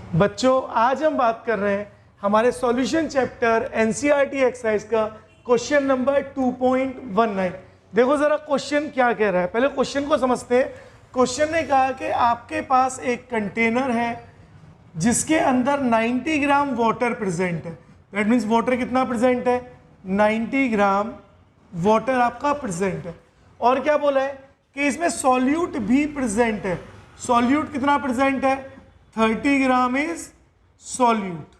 बच्चों आज हम बात कर रहे हैं हमारे सॉल्यूशन चैप्टर एनसीईआरटी एक्सरसाइज का क्वेश्चन नंबर 2.19। देखो जरा क्वेश्चन क्या कह रहा है, पहले क्वेश्चन को समझते हैं। क्वेश्चन ने कहा कि आपके पास एक कंटेनर है जिसके अंदर 90 ग्राम वाटर प्रेजेंट है। दैट मीन्स वाटर कितना प्रेजेंट है, 90 ग्राम वाटर आपका प्रेजेंट है। और क्या बोला है कि इसमें सॉल्यूट भी प्रेजेंट है। सॉल्यूट कितना प्रेजेंट है, 30 ग्राम इज सॉल्यूट,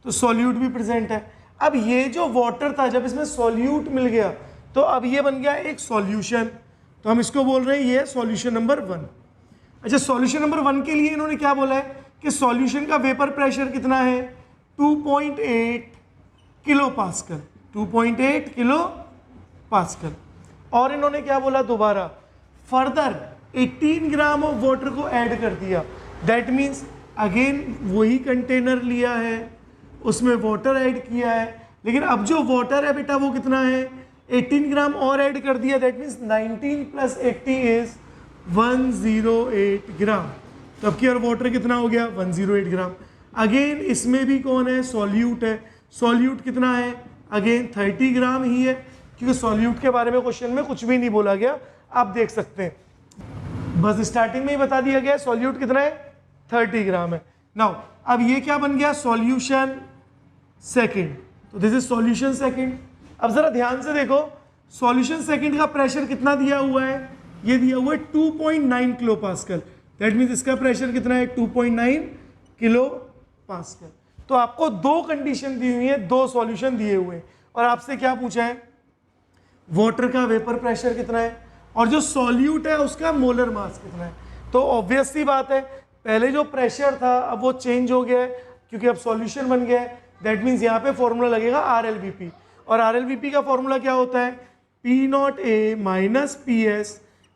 तो सॉल्यूट भी प्रेजेंट है। अब ये जो वाटर था जब इसमें सॉल्यूट मिल गया तो अब ये बन गया एक सॉल्यूशन, तो हम इसको बोल रहे हैं ये सॉल्यूशन नंबर 1। अच्छा, सॉल्यूशन नंबर 1 के लिए इन्होंने क्या बोला है कि सॉल्यूशन का वेपर प्रेशर कितना है, 2.8 किलो पास्कल, 2.8 किलो पास्कल। और इन्होंने क्या बोला दोबारा, फर्दर 18 ग्राम ऑफ वाटर को ऐड कर दिया। दैट मीन्स अगेन वही कंटेनर लिया है, उसमें वाटर ऐड किया है, लेकिन अब जो वाटर है बेटा वो कितना है, 18 ग्राम और ऐड कर दिया। दैट मीन्स 19 + 80 इज 108 ग्राम। तो अब की और वाटर कितना हो गया, 108 ग्राम। अगेन इसमें भी कौन है, सॉल्यूट है। सॉल्यूट कितना है, अगेन 30 ग्राम ही है, क्योंकि सॉल्यूट के बारे में क्वेश्चन में कुछ भी नहीं बोला गया, आप देख सकते हैं, बस स्टार्टिंग में ही बता दिया गया सॉल्यूट कितना है, 30 ग्राम है। नाउ अब ये क्या बन गया, सॉल्यूशन सेकंड, तो दिस इज सॉल्यूशन सेकंड। अब जरा ध्यान से देखो, सॉल्यूशन सेकंड का प्रेशर कितना दिया हुआ है, ये दिया हुआ है 2.9 किलो पास्कल। दैट मीन्स इसका प्रेशर कितना है, 2.9 किलो पास्कल। तो आपको दो कंडीशन दी हुई है, दो सॉल्यूशन दिए हुए हैं, और आपसे क्या पूछा है, वाटर का वेपर प्रेशर कितना है और जो सॉल्यूट है उसका मोलर मास कितना है। तो ऑब्वियस सी बात है, पहले जो प्रेशर था अब वो चेंज हो गया है क्योंकि अब सॉल्यूशन बन गया है। दैट मीन्स यहाँ पे फॉर्मूला लगेगा RLVP, और RLVP का फॉर्मूला क्या होता है, P0A - PS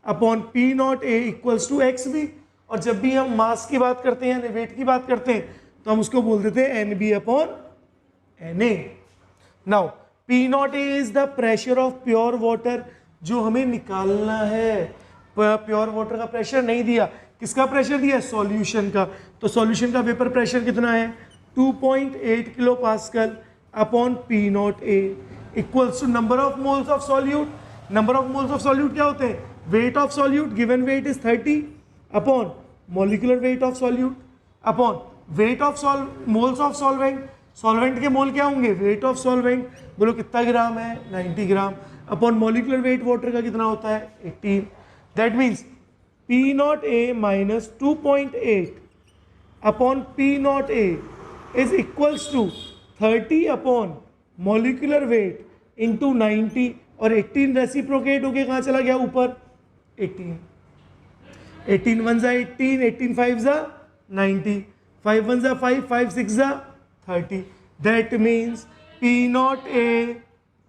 upon P0A = XB। और जब भी हम मास की बात करते हैं यानी वेट की बात करते हैं तो हम उसको बोल देते हैं NB/NA। Now P0A is the pressure of pure water, जो हमें निकालना है। प्योर वाटर का प्रेशर नहीं दिया, किसका प्रेशर दिया है, सॉल्यूशन का। तो सॉल्यूशन का वेपर प्रेशर कितना है, 2.8 kilo pascal upon P0A equals to number of moles of solute. Number of moles of solute क्या होते हैं, weight of solute, given weight is 30 upon molecular weight of solute upon weight of moles of solvent. Solvent के mole क्या होंगे, weight of solvent, बोलो कितना gram है, 90 gram, upon molecular weight water का कितना होता है, 18। That means P0A - 2.8 upon P0A is equals to 30 upon molecular weight into 90, और 18 रेसिप्रोकेट होके कहाँ चला गया, ऊपर 18। 18 1 = 18, 18 5 = 90, 5 1 = 5, 5 6 = 30। That means P0A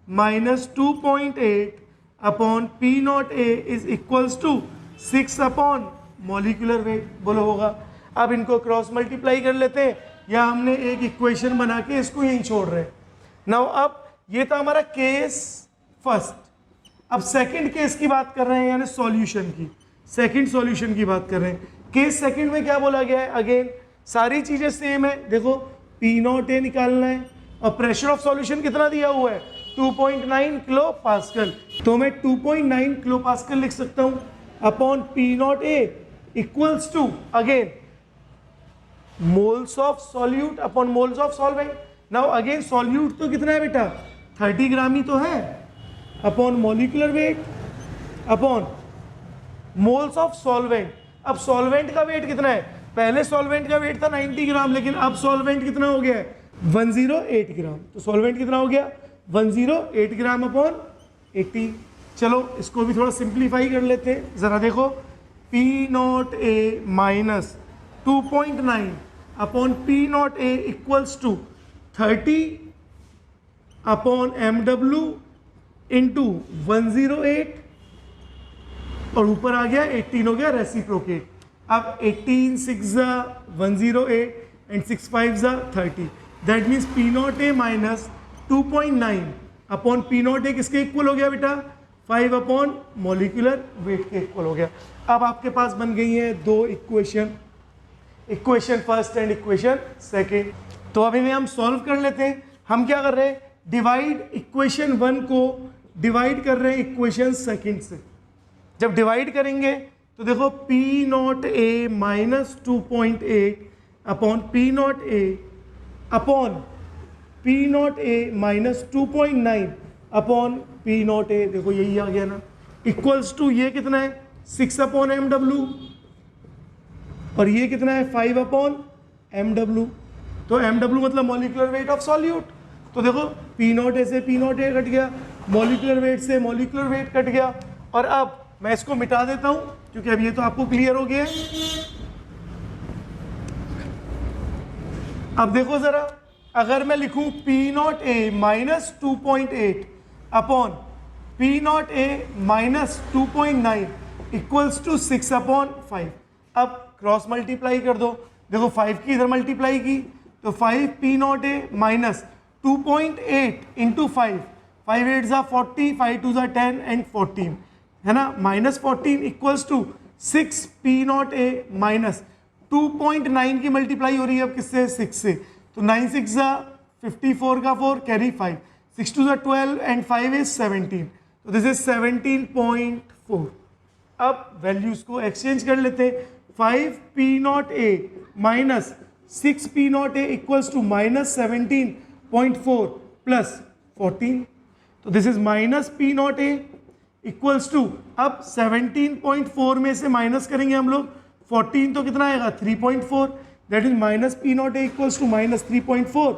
- 2.8 upon P0A is equals to 6 upon molecular weight, बोलो होगा। अब इनको क्रॉस मल्टीप्लाई कर लेते हैं, या हमने एक इक्वेशन बना के इसको यहीं छोड़ रहे हैं। नाउ अब ये था हमारा केस फर्स्ट। अब सेकंड केस की बात कर रहे हैं, यानी सॉल्यूशन की, सेकंड सॉल्यूशन की बात कर रहे हैं। केस सेकंड में क्या बोला गया है, अगेन सारी चीजें सेम है। देखो P0A निकालना है और प्रेशर ऑफ सॉल्यूशन कितना दिया हुआ है, 2.9 किलो पास्कल। तो मैं 2.9 किलो पास्कल लिख सकता हूं upon P0A equals to again moles of solute upon moles of solvent. Now again solute तो कितना है बेटा, 30 ग्राम ही तो है, upon molecular weight upon moles of solvent. अब सॉल्वेंट का वेट कितना है, पहले सॉल्वेंट का वेट था 90 ग्राम, लेकिन अब सॉल्वेंट कितना हो गया है, 108 ग्राम। तो सॉल्वेंट कितना हो गया, 108 ग्राम अपॉन 80। चलो इसको भी थोड़ा सिंप्लीफाई कर लेते हैं, ज़रा देखो, P0A - 2.9 upon P0A equals to 30 upon MW into 108, और ऊपर आ गया 18 हो गया रेसिप्रोकेट। अब 18 6 = 108 and 6 5 = 30। That means P0A - 2.9 upon P0A किसके इक्वल हो गया बेटा, 5 अपॉन मॉलिक्यूलर वेट के इक्वल हो गया। अब आपके पास बन गई है दो equation, equation first and equation second. तो अभी में हम सॉल्व कर लेते हैं। हम क्या कर रहे हैं, डिवाइड इक्वेशन 1 को डिवाइड कर रहे हैं इक्वेशन सेकेंड से। जब डिवाइड करेंगे तो देखो P not A minus 2.8 upon P not a upon P not A minus 2.9 upon P not a, देखो यही आ गया ना, इक्वल्स टू ये कितना है 6 अपॉन एम डब्ल्यू और ये कितना है 5 अपॉन एम डब्ल्यू। तो एम डब्ल्यू मतलब मॉलिक्यूलर वेट ऑफ सॉल्यूट। तो देखो पी नॉट ए से पी नॉट ए कट गया, मॉलिक्यूलर वेट से मॉलिक्यूलर वेट कट गया। और अब मैं इसको मिटा देता हूं क्योंकि अब ये तो आपको क्लियर हो गया है। अब देखो जरा, अगर मैं लिखूं P not A minus 2.8 upon P not A minus 2.9 equals to 6 upon 5। अब क्रॉस मल्टीप्लाई कर दो, देखो 5 की इधर मल्टीप्लाई की तो 5 P not A minus 2.8 into 5, 5 8 ज़ा 40, 5 2 ज़ा 10 एंड 14 है ना, minus 14 equals to 6 P not A minus 2.9 की मल्टीप्लाई हो रही है अब किससे, 6 से। तो 9 6 ज़ा 54 का 4 कैरी 5, 6 2 ज़ा 12 एंड 5 इज 17। तो दिस इज 17.4। अब वैल्यूज को एक्सचेंज कर लेते हैं। 5 P not A minus 6 P not A equals to minus 17.4 plus 14। तो this is minus P not A equals to, अब 17.4 में से माइनस करेंगे हम लोग 14 तो कितना आएगा 3.4, that is minus P not A equals to minus 3.4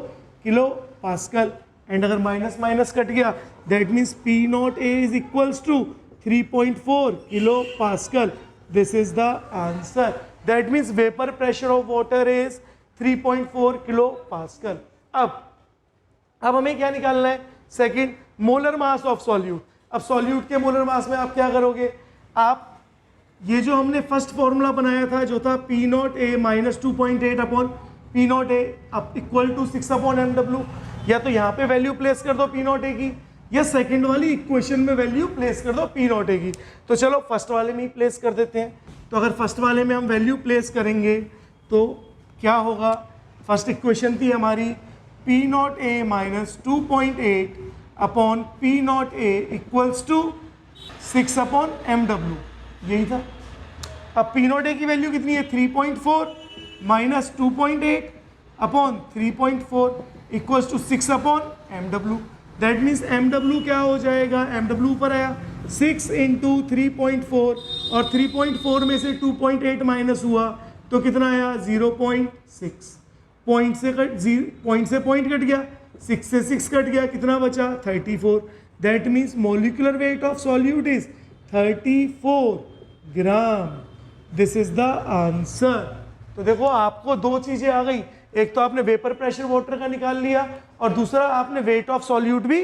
kilo pascal. And अगर माइनस माइनस कट गया that means P not A is equals to 3.4 kilo pascal. This is the answer. That means vapour pressure of water is 3.4 kilo pascal. अब हमें क्या निकालना है, second molar mass of solute. अब solute के molar mass में आप क्या करोगे, आप ये जो हमने फर्स्ट फॉर्मूला बनाया था जो था P not A minus 2.8 upon P not A अब equal to 6 upon M W, या तो यहाँ पे वैल्यू प्लेस कर दो पी नॉट ए की, या सेकंड वाली इक्वेशन में वैल्यू प्लेस कर दो पी नॉट ए की। तो चलो फर्स्ट वाले में ही प्लेस कर देते हैं। तो अगर फर्स्ट वाले में हम वैल्यू प्लेस करेंगे तो क्या होगा, फर्स्ट इक्वेशन थी हमारी P not A minus 2.8 upon P not A equals to 6 upon M W, यही था। अब पी नॉट ए की वैल्यू कितनी है 3.4 minus 2.8 upon 3.4 equals to 6 upon M W. That means M W क्या हो जाएगा, एम डब्ल्यू ऊपर आया 6 इंटू 3.4 और 3.4 में से 2.8 माइनस हुआ तो कितना आया 0.6। पॉइंट से पॉइंट कट गया, 6 से 6 कट गया, कितना बचा 34। That means molecular weight of solute is 34 gram. This is the answer. तो देखो आपको दो चीजें आ गई, एक तो आपने वेपर प्रेशर वाटर का निकाल लिया और दूसरा आपने वेट ऑफ सॉल्यूट भी